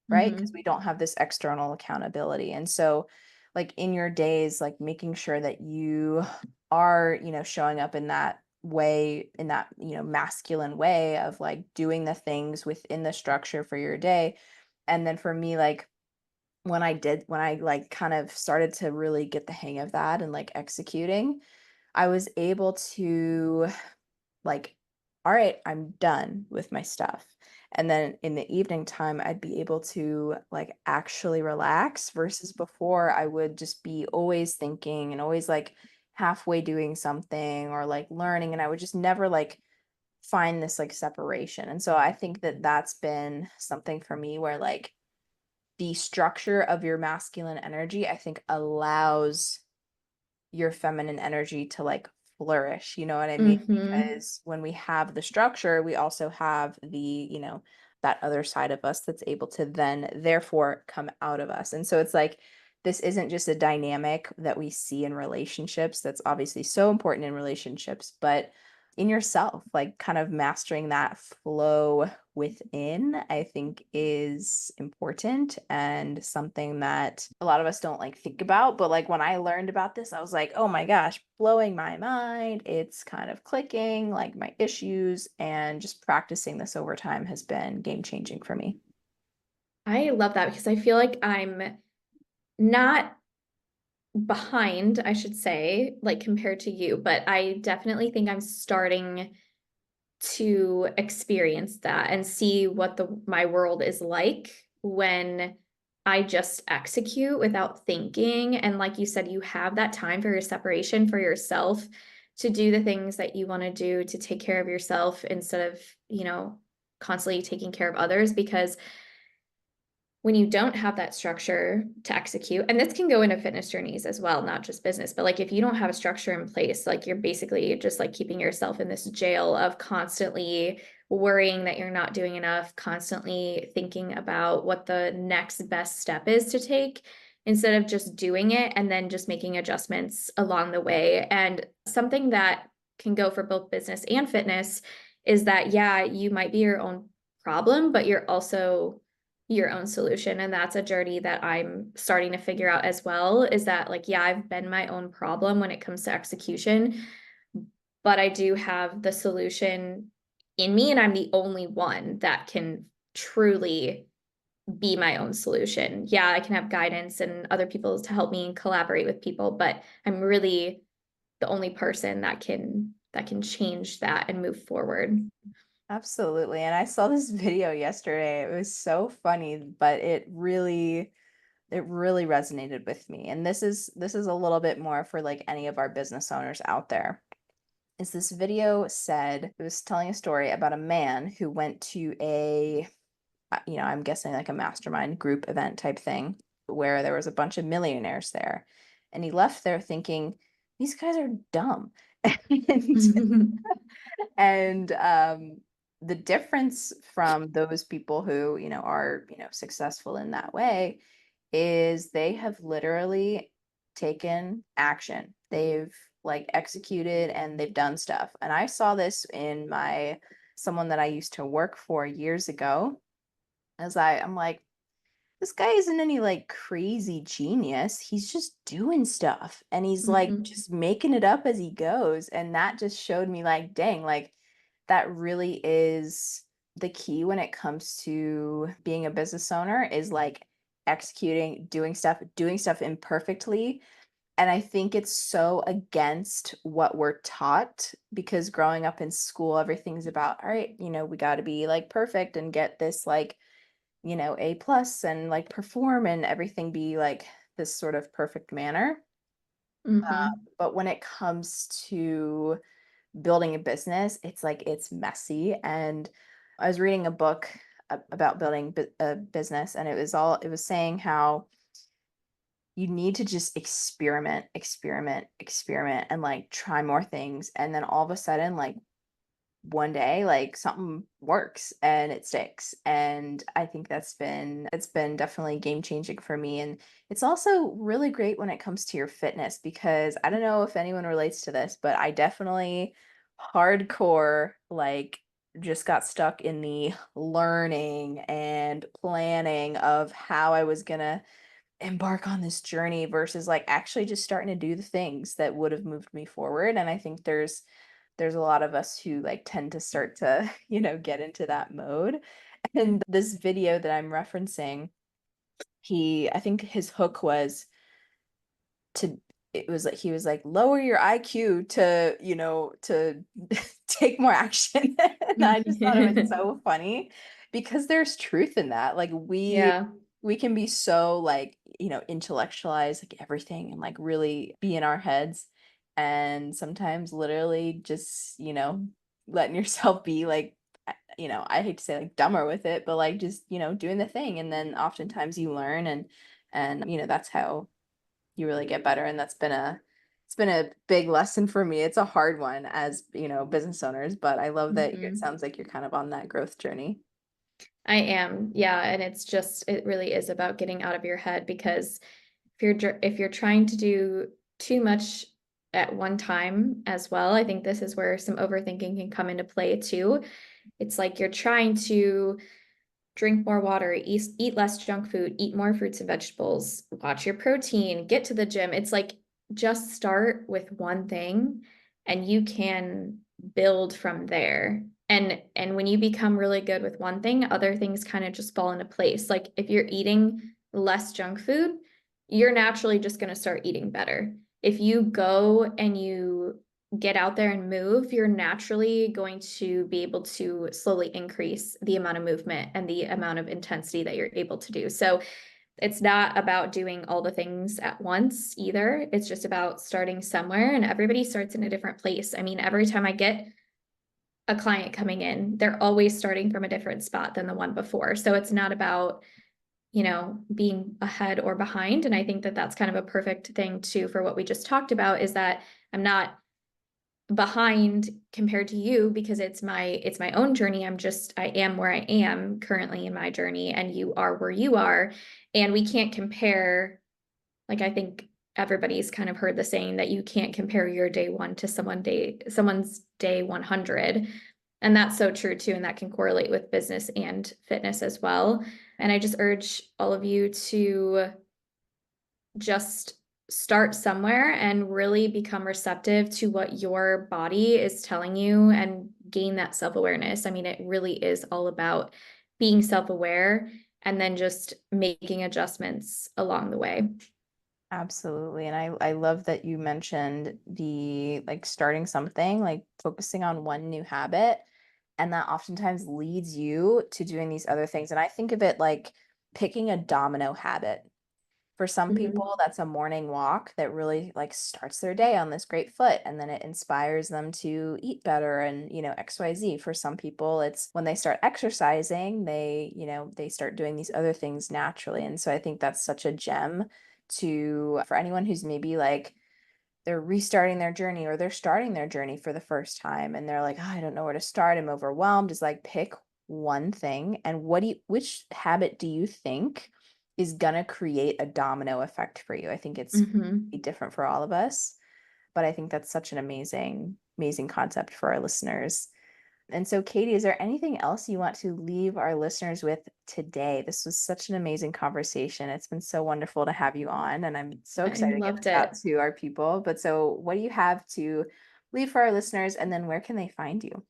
right? Because Hmm. we don't have this external accountability. And so, like in your days, like making sure that you are, showing up in that way, in that, masculine way of like doing the things within the structure for your day. And then for me, like when I like kind of started to really get the hang of that and like executing, I was able to like, all right, I'm done with my stuff. And then in the evening time, I'd be able to like actually relax versus before I would just be always thinking and always like halfway doing something or like learning. And I would just never like find this like separation. And so I think that that's been something for me where like the structure of your masculine energy, I think allows your feminine energy to like flourish, you know what I mean? Hmm. Because when we have the structure, we also have the, that other side of us that's able to then therefore come out of us. And so it's like this isn't just a dynamic that we see in relationships that's obviously so important in relationships, but in yourself, like kind of mastering that flow within, I think is important and something that a lot of us don't like think about. But like when I learned about this, I was like, oh my gosh, blowing my mind. It's kind of clicking, like my issues, and just practicing this over time has been game changing for me. I love that, because I feel like I'm not behind, I should say, like compared to you, but I definitely think I'm starting to experience that and see what my world is like when I just execute without thinking. And like you said, you have that time for your separation for yourself to do the things that you want to do to take care of yourself instead of, constantly taking care of others. Because when you don't have that structure to execute, and this can go into fitness journeys as well, not just business, but like if you don't have a structure in place, like you're basically just like keeping yourself in this jail of constantly worrying that you're not doing enough, constantly thinking about what the next best step is to take instead of just doing it and then just making adjustments along the way. And something that can go for both business and fitness is that, yeah, you might be your own problem, but you're also your own solution. And that's a journey that I'm starting to figure out as well, is that like, yeah, I've been my own problem when it comes to execution, but I do have the solution in me, and I'm the only one that can truly be my own solution. Yeah, I can have guidance and other people to help me and collaborate with people, but I'm really the only person that can change that and move forward. Absolutely. And I saw this video yesterday. It was so funny, but it really resonated with me. And this is a little bit more for like any of our business owners out there. Is this video said it was telling a story about a man who went to I'm guessing like a mastermind group event type thing where there was a bunch of millionaires there. And he left there thinking, these guys are dumb. And and the difference from those people who, are, successful in that way is they have literally taken action. They've like executed and they've done stuff. And I saw this in someone that I used to work for years ago, as I'm like, this guy isn't any like crazy genius. He's just doing stuff and he's like Mhm. just making it up as he goes. And that just showed me like, dang, like that really is the key when it comes to being a business owner is like executing, doing stuff imperfectly. And I think it's so against what we're taught because growing up in school, everything's about, all right, we got to be like perfect and get this like A plus and like perform and everything be like this sort of perfect manner. Mhm. But when it comes to building a business, it's like it's messy. And I was reading a book about building a business, and it was saying how you need to just experiment, experiment, experiment, and like try more things. And then all of a sudden, like one day like something works and it sticks, and I think it's been definitely game changing for me. And it's also really great when it comes to your fitness because I don't know if anyone relates to this, but I definitely hardcore like just got stuck in the learning and planning of how I was gonna embark on this journey versus like actually just starting to do the things that would have moved me forward. And I think there's a lot of us who like tend to start to, get into that mode. And this video that I'm referencing, I think his hook was to, it was like, he was like, lower your IQ to, to take more action. And I just thought it was so funny because there's truth in that. Like Yeah. we can be so like, intellectualize like everything and like really be in our heads. And sometimes literally just, letting yourself be like, I hate to say like dumber with it, but like just, doing the thing. And then oftentimes you learn and that's how you really get better. And it's been a big lesson for me. It's a hard one as, business owners, but I love that it Mhm. sounds like you're kind of on that growth journey. I am. Yeah, and it really is about getting out of your head because if you're trying to do too much at one time as well, I think this is where some overthinking can come into play too. It's like you're trying to drink more water, eat less junk food, eat more fruits and vegetables, watch your protein, get to the gym. It's like just start with one thing and you can build from there. And when you become really good with one thing, other things kind of just fall into place. Like if you're eating less junk food, you're naturally just going to start eating better. If you go and you get out there and move, you're naturally going to be able to slowly increase the amount of movement and the amount of intensity that you're able to do. So it's not about doing all the things at once either. It's just about starting somewhere, and everybody starts in a different place. I mean, every time I get a client coming in, they're always starting from a different spot than the one before. So it's not about, being ahead or behind. And I think that that's kind of a perfect thing too for what we just talked about, is that I'm not behind compared to you because it's my own journey. I am where I am currently in my journey, and you are where you are. And we can't compare, like, I think everybody's kind of heard the saying that you can't compare your day one to someone's day 100. And that's so true too. And that can correlate with business and fitness as well. And I just urge all of you to just start somewhere and really become receptive to what your body is telling you and gain that self-awareness. I mean, it really is all about being self-aware and then just making adjustments along the way. Absolutely. And I love that you mentioned the like starting something, like focusing on one new habit, and that oftentimes leads you to doing these other things. And I think of it like picking a domino habit. For some Mhm. people, that's a morning walk that really like starts their day on this great foot, and then it inspires them to eat better and, XYZ. For some people, it's when they start exercising, they start doing these other things naturally. And so I think that's such a gem for anyone who's maybe like they're restarting their journey or they're starting their journey for the first time and they're like, oh, I don't know where to start. I'm overwhelmed. Is like pick one thing. And which habit do you think is gonna create a domino effect for you? I think it's Mhm. different for all of us, but I think that's such an amazing, amazing concept for our listeners. And so, Katy, is there anything else you want to leave our listeners with today? This was such an amazing conversation. It's been so wonderful to have you on, and I'm so I excited to get loved this out it. to our people. But so, what do you have to leave for our listeners, and then where can they find you?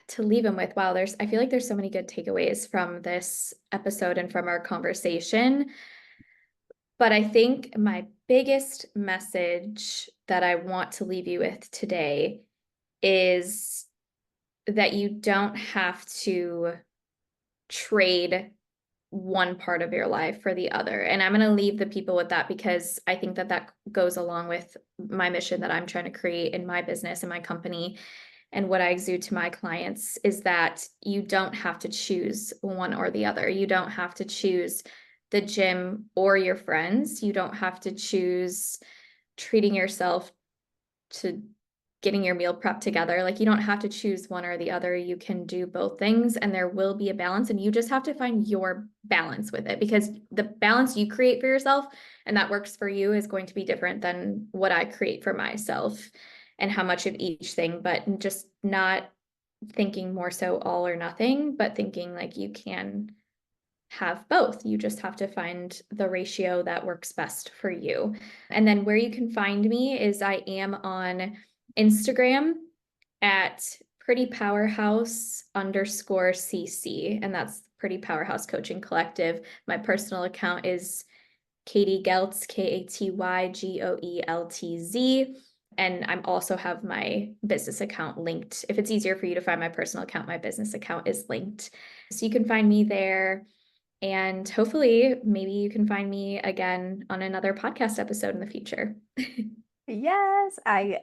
To leave them with, wow, I feel like there's so many good takeaways from this episode and from our conversation. But I think my biggest message that I want to leave you with today is that you don't have to trade one part of your life for the other. And I'm going to leave the people with that because I think that that goes along with my mission that I'm trying to create in my business and my company. And what I exude to my clients is that you don't have to choose one or the other. You don't have to choose the gym or your friends. You don't have to choose treating yourself to getting your meal prep together. Like, you don't have to choose one or the other. You can do both things, and there will be a balance, and you just have to find your balance with it, because the balance you create for yourself and that works for you is going to be different than what I create for myself, and how much of each thing, but just not thinking more so all or nothing, but thinking like you can have both. You just have to find the ratio that works best for you. And then where you can find me is I am on Instagram at pretty powerhouse underscore CC. And that's Pretty Powerhouse Coaching Collective. My personal account is Katy Goeltz, KatyGoeltz. And I'm also have my business account linked. If it's easier for you to find my personal account, my business account is linked. So you can find me there. And hopefully, maybe you can find me again on another podcast episode in the future. Yes, I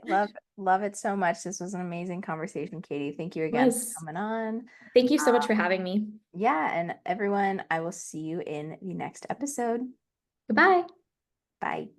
love it so much. This was an amazing conversation, Katy. Thank you again for Was. coming on. Thank you so much for having me. Yeah, and everyone, I will see you in the next episode. Goodbye. Bye.